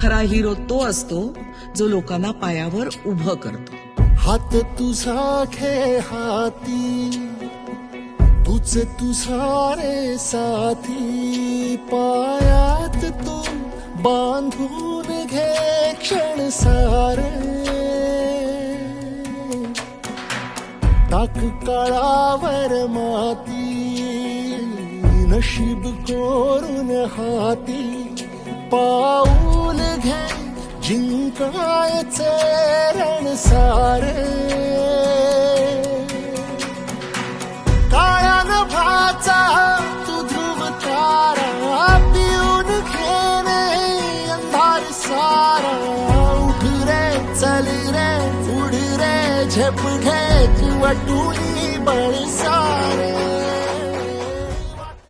खरा हिरो तो असतो जो लोकांना पायावर उभं करतो. हात तुझा घे हाती, तुझ तुझा रे साथी, पायात तू बांधून घे क्षण सारे. टाक काळावर माती, नशीब कोरून हाती, पाऊल घे जिंकायचे रण सारे. काळ्या नभाचा तू ध्रुव तारा, पिऊन घेणे अंधार सारा. उठ रे चल रे उड रे झेप घे तू वाटून